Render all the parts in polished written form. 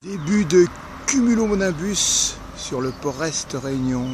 Début de cumulonimbus sur le Port-Est Réunion.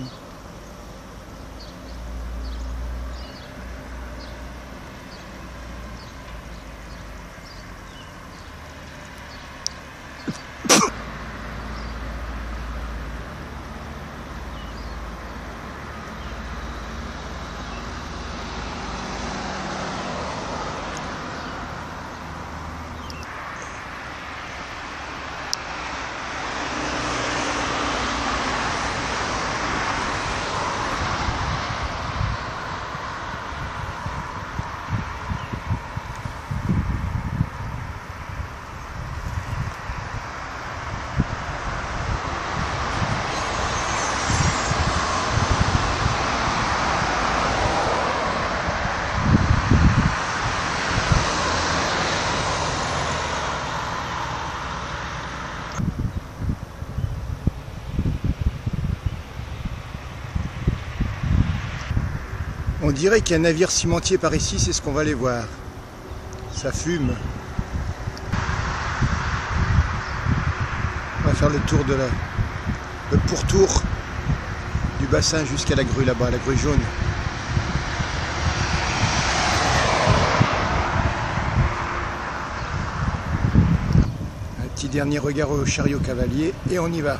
On dirait qu'il y a un navire cimentier par ici, c'est ce qu'on va aller voir. Ça fume. On va faire le tour de le pourtour du bassin jusqu'à la grue là-bas, la grue jaune. Un petit dernier regard au chariot cavalier et on y va.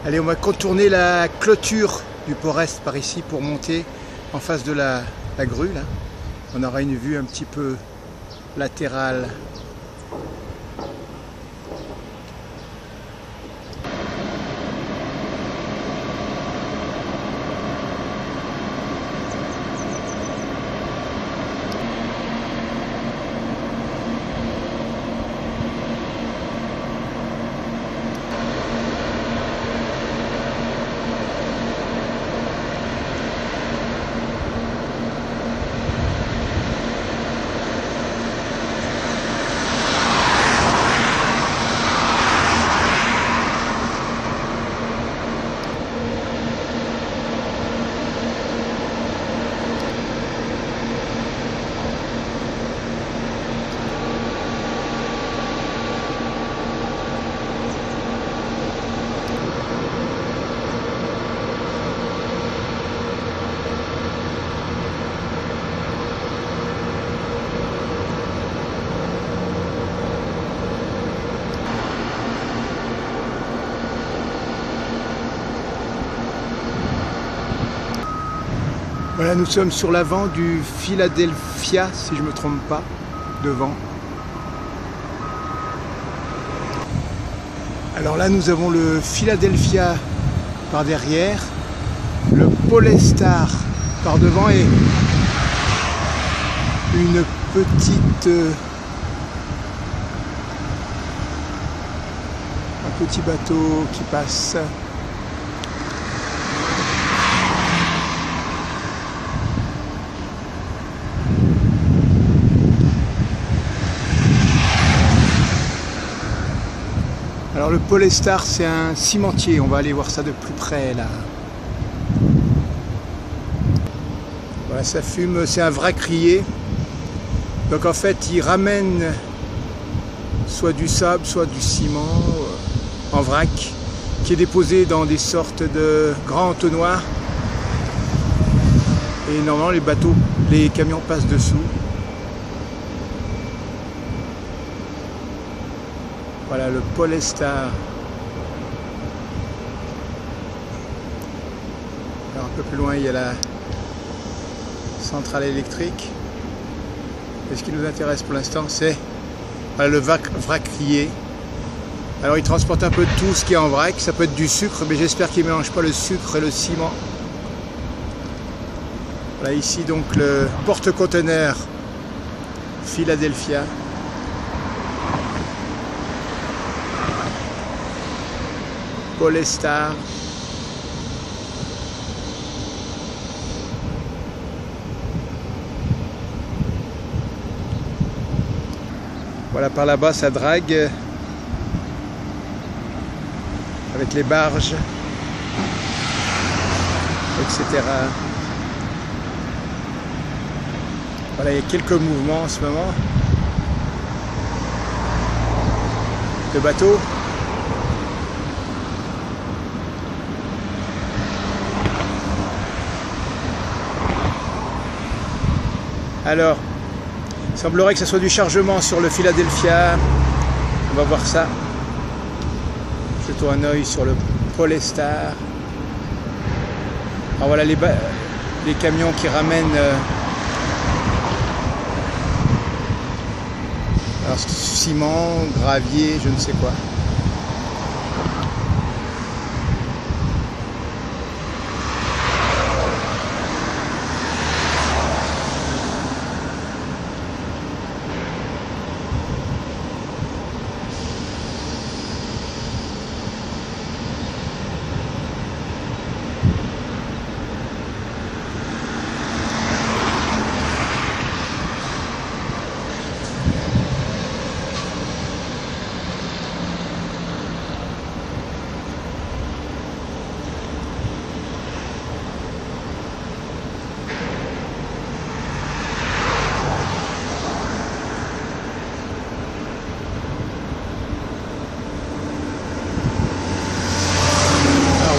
Allez, on va contourner la clôture du Port-Est par ici pour monter en face de la grue. Là. On aura une vue un petit peu latérale. Voilà, nous sommes sur l'avant du Philadelphia, si je ne me trompe pas, devant. Alors là, nous avons le Philadelphia par derrière, le Polestar par devant et une petite, un petit bateau qui passe. Alors le Polestar, c'est un cimentier, on va aller voir ça de plus près là. Voilà, ça fume, c'est un vracrier. Donc en fait, il ramène soit du sable, soit du ciment en vrac, qui est déposé dans des sortes de grands entonnoirs. Et normalement, les camions passent dessous. Voilà le Polestar. Alors un peu plus loin, il y a la centrale électrique. Et ce qui nous intéresse pour l'instant, c'est le vracrier. Alors il transporte un peu de tout ce qui est en vrac. Ça peut être du sucre, mais j'espère qu'il ne mélange pas le sucre et le ciment. Voilà ici donc le porte-conteneurs Philadelphia. Polestar. Voilà, par là-bas ça drague avec les barges, etc. Voilà, il y a quelques mouvements en ce moment de bateaux. Alors, il semblerait que ce soit du chargement sur le Philadelphia. On va voir ça. Jetons un œil sur le Polestar. Alors voilà les camions qui ramènent alors, ciment, gravier, je ne sais quoi.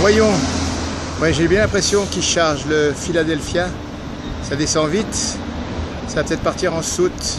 Voyons, ouais, j'ai bien l'impression qu'il charge le Philadelphia, ça descend vite, ça va peut-être partir en soute.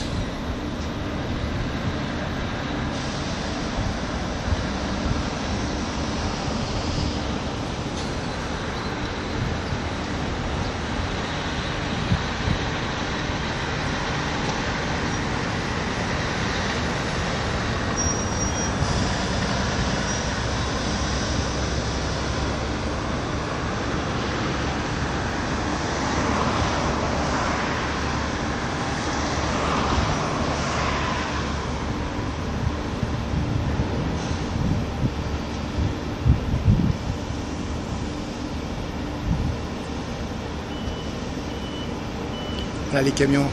Là, les camions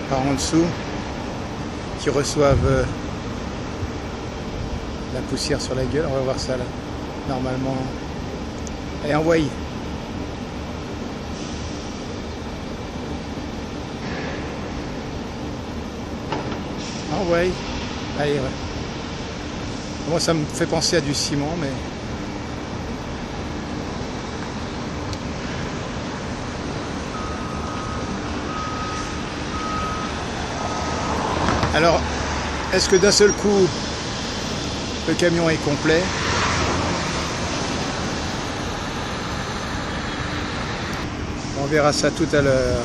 par en dessous qui reçoivent la poussière sur la gueule. On va voir ça là. Normalement. Allez, envoyez. Envoyez. Allez, ouais. Moi, ça me fait penser à du ciment, mais. Alors, est-ce que d'un seul coup, le camion est complet? On verra ça tout à l'heure.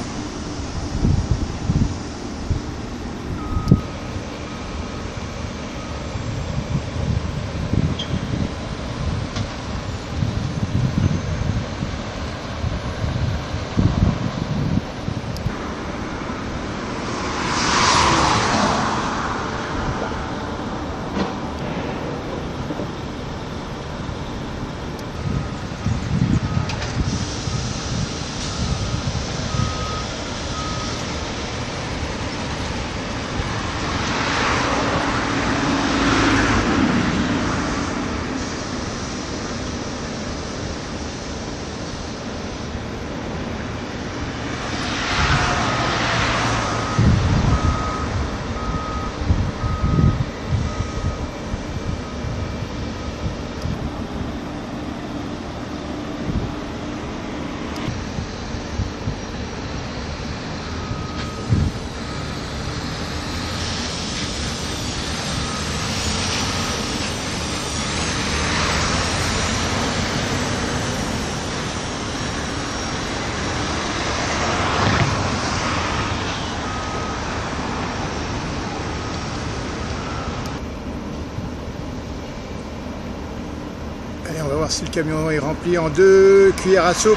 Allez, on va voir si le camion est rempli en 2 cuillères à soupe.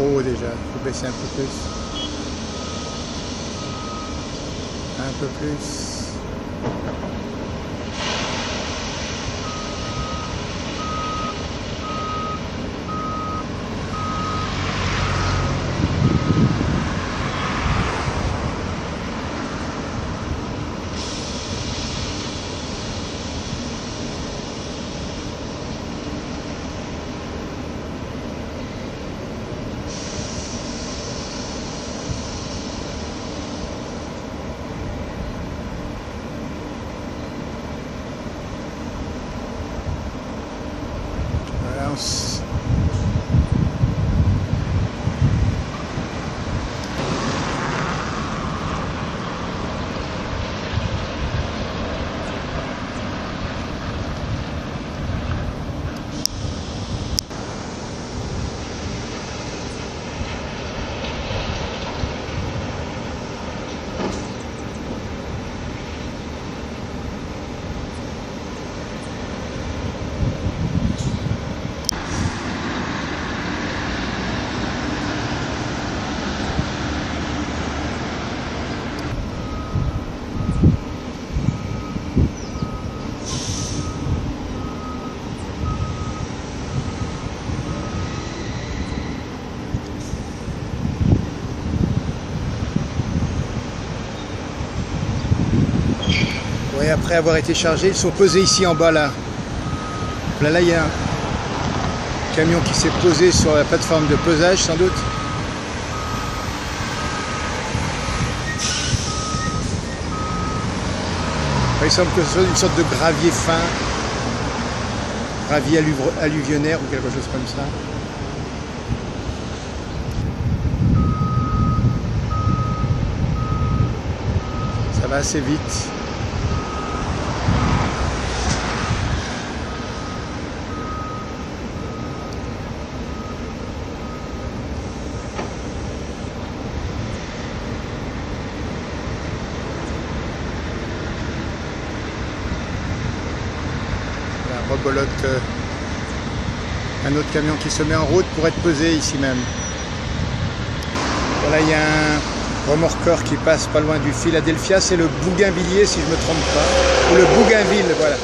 trop haut déjà, il faut baisser un peu plus. Un peu plus. Et après avoir été chargés, ils sont posés ici en bas là. Là, il y a un camion qui s'est posé sur la plateforme de pesage sans doute. Il semble que ce soit une sorte de gravier fin, gravier alluvionnaire ou quelque chose comme ça. Ça va assez vite. Rebolote un autre camion qui se met en route pour être pesé ici même. Voilà, il y a un remorqueur qui passe pas loin du Philadelphia, c'est le Bougainvilliers si je ne me trompe pas, ou le Bougainville, voilà,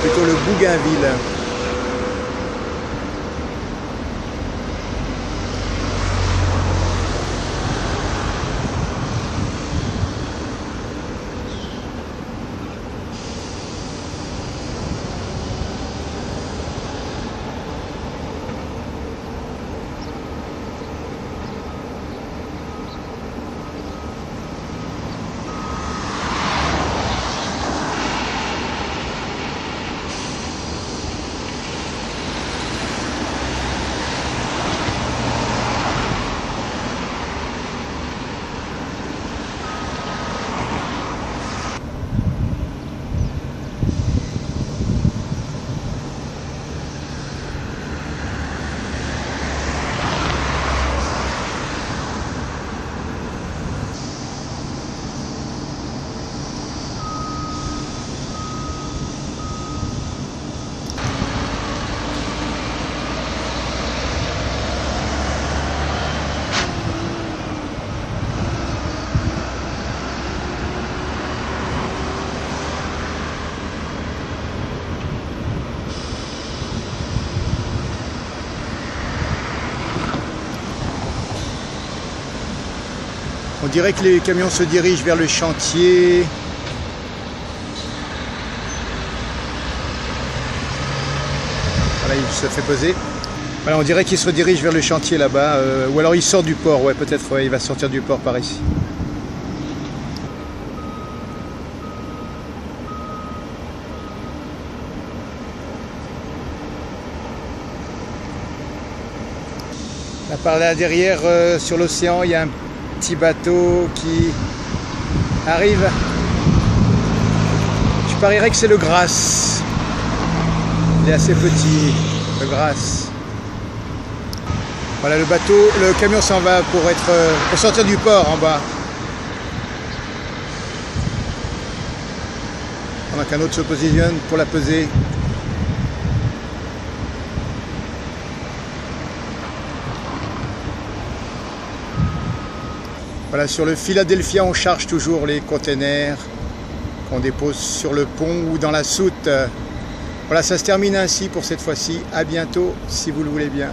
plutôt le Bougainville. On dirait que les camions se dirigent vers le chantier. Voilà, il se fait poser. Voilà, on dirait qu'il se redirige vers le chantier là-bas. Ou alors il sort du port, ouais, peut-être ouais, il va sortir du port par ici. Là, par là derrière, sur l'océan, il y a un petit bateau qui arrive. Je parierais que c'est le Grasse. Il est assez petit, le Grasse. Voilà le bateau, le camion s'en va pour sortir du port en bas. Pendant qu'un autre se positionne pour la peser. Voilà, sur le Philadelphia, on charge toujours les containers qu'on dépose sur le pont ou dans la soute. Voilà, ça se termine ainsi pour cette fois-ci. À bientôt, si vous le voulez bien.